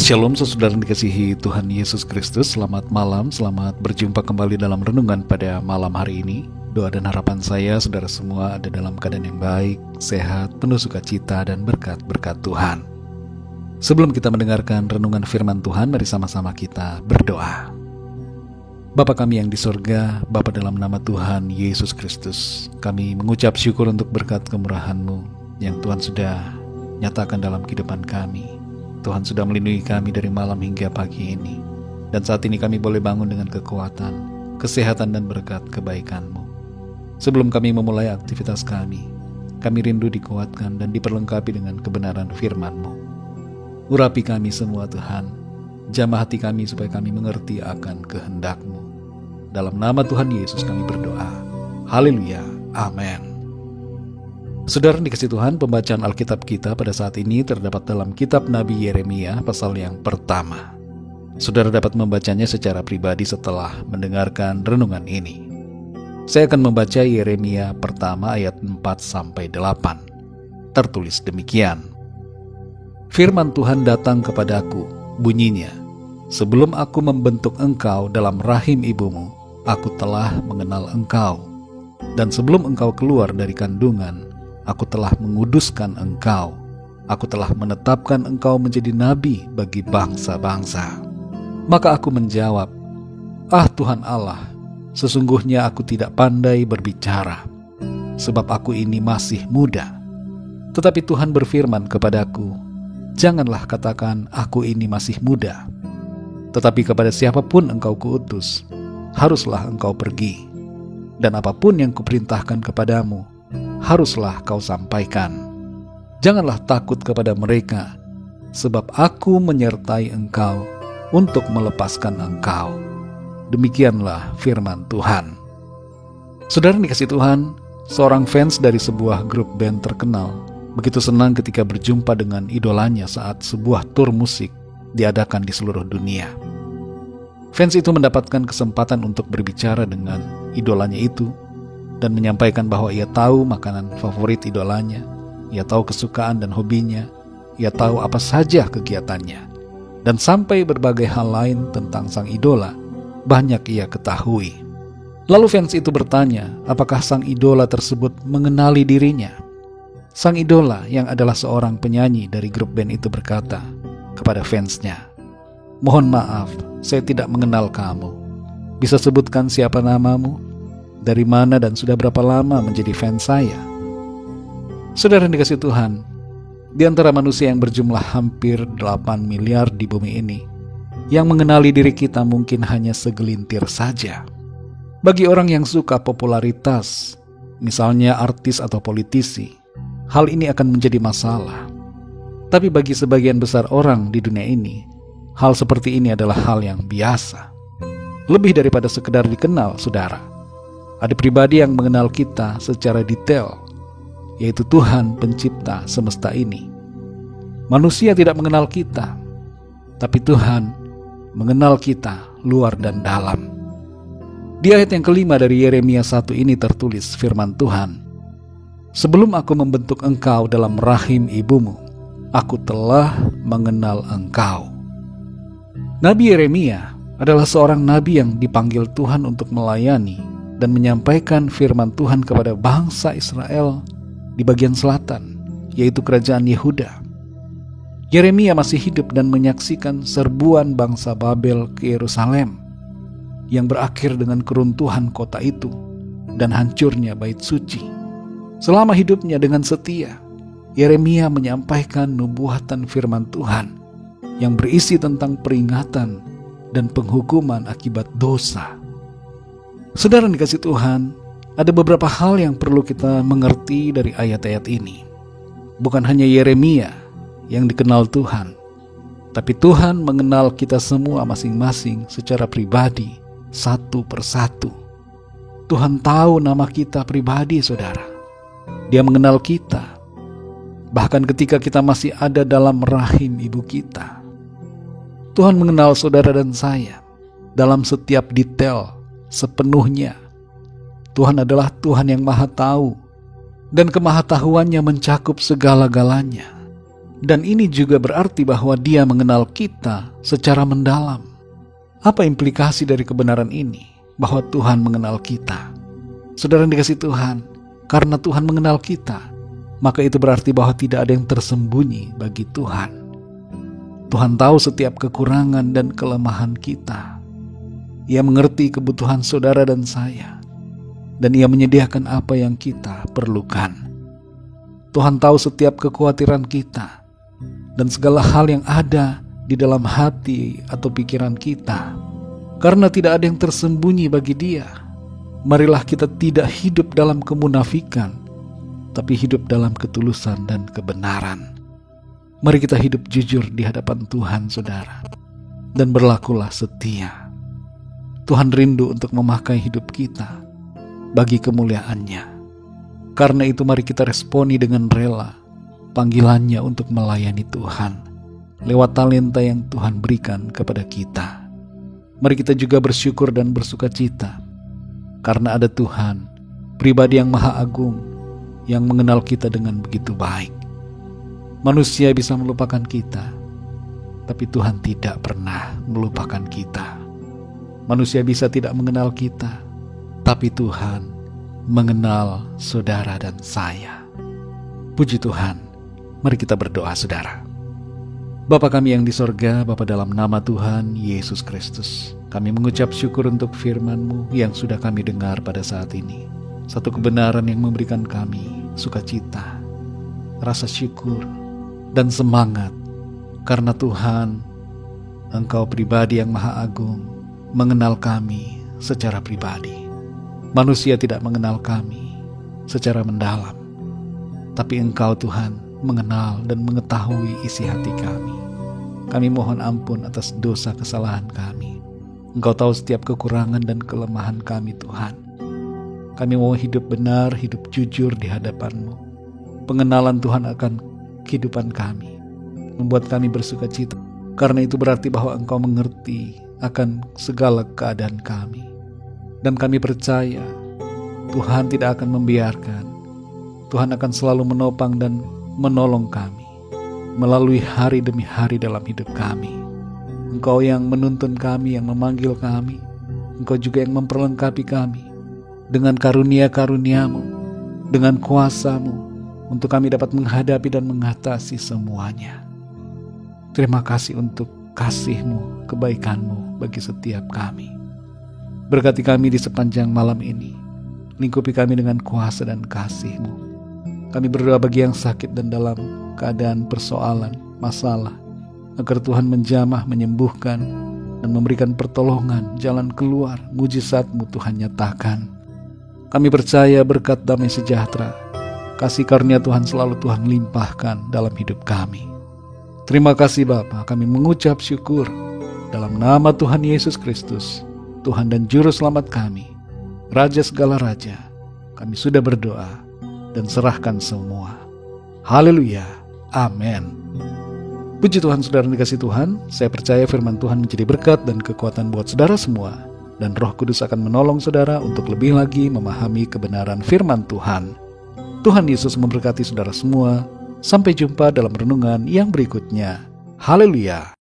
Shalom saudara yang dikasihi Tuhan Yesus Kristus. Selamat malam, selamat berjumpa kembali dalam renungan pada malam hari ini. Doa dan harapan saya saudara semua ada dalam keadaan yang baik, sehat, penuh sukacita dan berkat-berkat Tuhan. Sebelum kita mendengarkan renungan firman Tuhan, mari sama-sama kita berdoa. Bapa kami yang di sorga, Bapa dalam nama Tuhan Yesus Kristus, kami mengucap syukur untuk berkat kemurahan-Mu yang Tuhan sudah nyatakan dalam kehidupan kami. Tuhan sudah melindungi kami dari malam hingga pagi ini. Dan saat ini kami boleh bangun dengan kekuatan, kesehatan dan berkat kebaikan-Mu. Sebelum kami memulai aktivitas kami rindu dikuatkan dan diperlengkapi dengan kebenaran firman-Mu. Urapi kami semua Tuhan, jamah hati kami supaya kami mengerti akan kehendak-Mu. Dalam nama Tuhan Yesus kami berdoa. Haleluya, amin. Saudara dikasih Tuhan, pembacaan Alkitab kita pada saat ini terdapat dalam kitab Nabi Yeremia pasal yang pertama. Saudara dapat membacanya secara pribadi setelah mendengarkan renungan ini. Saya akan membaca Yeremia pertama ayat 4-8. Tertulis demikian. Firman Tuhan datang kepadaku, bunyinya, sebelum aku membentuk engkau dalam rahim ibumu, aku telah mengenal engkau. Dan sebelum engkau keluar dari kandungan, aku telah menguduskan engkau. Aku telah menetapkan engkau menjadi nabi bagi bangsa-bangsa. Maka aku menjawab, Ah Tuhan Allah, sesungguhnya aku tidak pandai berbicara, sebab aku ini masih muda. Tetapi Tuhan berfirman kepadaku, janganlah katakan aku ini masih muda. Tetapi kepada siapapun engkau kuutus, haruslah engkau pergi. Dan apapun yang kuperintahkan kepadamu, haruslah kau sampaikan. Janganlah takut kepada mereka, sebab aku menyertai engkau untuk melepaskan engkau. Demikianlah firman Tuhan. Saudara dikasih Tuhan, seorang fans dari sebuah grup band terkenal begitu senang ketika berjumpa dengan idolanya saat sebuah tur musik diadakan di seluruh dunia. Fans itu mendapatkan kesempatan untuk berbicara dengan idolanya itu dan menyampaikan bahwa ia tahu makanan favorit idolanya, ia tahu kesukaan dan hobinya, ia tahu apa saja kegiatannya, dan sampai berbagai hal lain tentang sang idola banyak ia ketahui. Lalu fans itu bertanya, apakah sang idola tersebut mengenali dirinya? Sang idola yang adalah seorang penyanyi dari grup band itu berkata kepada fansnya, mohon maaf, saya tidak mengenal kamu. Bisa sebutkan siapa namamu? Dari mana dan sudah berapa lama menjadi fans saya? Saudara yang dikasih Tuhan, di antara manusia yang berjumlah hampir 8 miliar di bumi ini, yang mengenali diri kita mungkin hanya segelintir saja. Bagi orang yang suka popularitas, misalnya artis atau politisi, hal ini akan menjadi masalah. Tapi bagi sebagian besar orang di dunia ini, hal seperti ini adalah hal yang biasa. Lebih daripada sekedar dikenal, saudara. Ada pribadi yang mengenal kita secara detail, yaitu Tuhan pencipta semesta ini. Manusia tidak mengenal kita, tapi Tuhan mengenal kita luar dan dalam. Di ayat yang kelima dari Yeremia 1 ini tertulis firman Tuhan, sebelum aku membentuk engkau dalam rahim ibumu, aku telah mengenal engkau. Nabi Yeremia adalah seorang nabi yang dipanggil Tuhan untuk melayani dan menyampaikan firman Tuhan kepada bangsa Israel di bagian selatan, yaitu kerajaan Yehuda. Yeremia masih hidup dan menyaksikan serbuan bangsa Babel ke Yerusalem, yang berakhir dengan keruntuhan kota itu dan hancurnya bait suci. Selama hidupnya dengan setia, Yeremia menyampaikan nubuatan firman Tuhan yang berisi tentang peringatan dan penghukuman akibat dosa. Saudara dikasih Tuhan, ada beberapa hal yang perlu kita mengerti dari ayat-ayat ini. Bukan hanya Yeremia yang dikenal Tuhan, tapi Tuhan mengenal kita semua masing-masing secara pribadi, satu persatu. Tuhan tahu nama kita pribadi, saudara. Dia mengenal kita, bahkan ketika kita masih ada dalam rahim ibu kita. Tuhan mengenal saudara dan saya dalam setiap detail, sepenuhnya. Tuhan adalah Tuhan yang maha tahu, dan kemahatauannya mencakup segala-galanya. Dan ini juga berarti bahwa Dia mengenal kita secara mendalam. Apa implikasi dari kebenaran ini? Bahwa Tuhan mengenal kita. Saudara yang dikasihi Tuhan, karena Tuhan mengenal kita, maka itu berarti bahwa tidak ada yang tersembunyi bagi Tuhan. Tuhan tahu setiap kekurangan dan kelemahan kita. Ia mengerti kebutuhan saudara dan saya, dan Ia menyediakan apa yang kita perlukan. Tuhan tahu setiap kekhawatiran kita dan segala hal yang ada di dalam hati atau pikiran kita. Karena tidak ada yang tersembunyi bagi Dia, marilah kita tidak hidup dalam kemunafikan, tapi hidup dalam ketulusan dan kebenaran. Mari kita hidup jujur di hadapan Tuhan, saudara, dan berlakulah setia. Tuhan rindu untuk memakai hidup kita bagi kemuliaan-Nya. Karena itu mari kita responi dengan rela panggilannya untuk melayani Tuhan lewat talenta yang Tuhan berikan kepada kita. Mari kita juga bersyukur dan bersukacita karena ada Tuhan, pribadi yang maha agung, yang mengenal kita dengan begitu baik. Manusia bisa melupakan kita, tapi Tuhan tidak pernah melupakan kita. Manusia bisa tidak mengenal kita, tapi Tuhan mengenal saudara dan saya. Puji Tuhan, mari kita berdoa, saudara. Bapa kami yang di sorga, Bapa, dalam nama Tuhan Yesus Kristus, kami mengucap syukur untuk firman-Mu yang sudah kami dengar pada saat ini. Satu kebenaran yang memberikan kami sukacita, rasa syukur, dan semangat. Karena Tuhan, Engkau pribadi yang maha agung, mengenal kami secara pribadi. Manusia tidak mengenal kami secara mendalam, tapi Engkau Tuhan mengenal dan mengetahui isi hati kami. Kami mohon ampun atas dosa kesalahan kami. Engkau tahu setiap kekurangan dan kelemahan kami, Tuhan. Kami mau hidup benar, hidup jujur di hadapan-Mu. Pengenalan Tuhan akan kehidupan kami membuat kami bersukacita. Karena itu berarti bahwa Engkau mengerti akan segala keadaan kami. Dan kami percaya Tuhan tidak akan membiarkan. Tuhan akan selalu menopang dan menolong kami melalui hari demi hari dalam hidup kami. Engkau yang menuntun kami, yang memanggil kami. Engkau juga yang memperlengkapi kami dengan karunia-karunia-Mu, dengan kuasa-Mu, untuk kami dapat menghadapi dan mengatasi semuanya. Terima kasih untuk kasih-Mu, kebaikan-Mu bagi setiap kami. Berkati kami di sepanjang malam ini. Lingkupi kami dengan kuasa dan kasih-Mu. Kami berdoa bagi yang sakit dan dalam keadaan persoalan, masalah, agar Tuhan menjamah, menyembuhkan, dan memberikan pertolongan, jalan keluar, mujizat-Mu Tuhan nyatakan. Kami percaya berkat damai sejahtera, kasih karunia Tuhan selalu Tuhan limpahkan dalam hidup kami. Terima kasih Bapa, kami mengucap syukur dalam nama Tuhan Yesus Kristus, Tuhan dan Juru Selamat kami, Raja segala Raja. Kami sudah berdoa dan serahkan semua. Haleluya, amin. Puji Tuhan, saudara yang dikasihi Tuhan. Saya percaya firman Tuhan menjadi berkat dan kekuatan buat saudara semua, dan Roh Kudus akan menolong saudara untuk lebih lagi memahami kebenaran firman Tuhan. Tuhan Yesus memberkati saudara semua. Sampai jumpa dalam renungan yang berikutnya. Haleluya.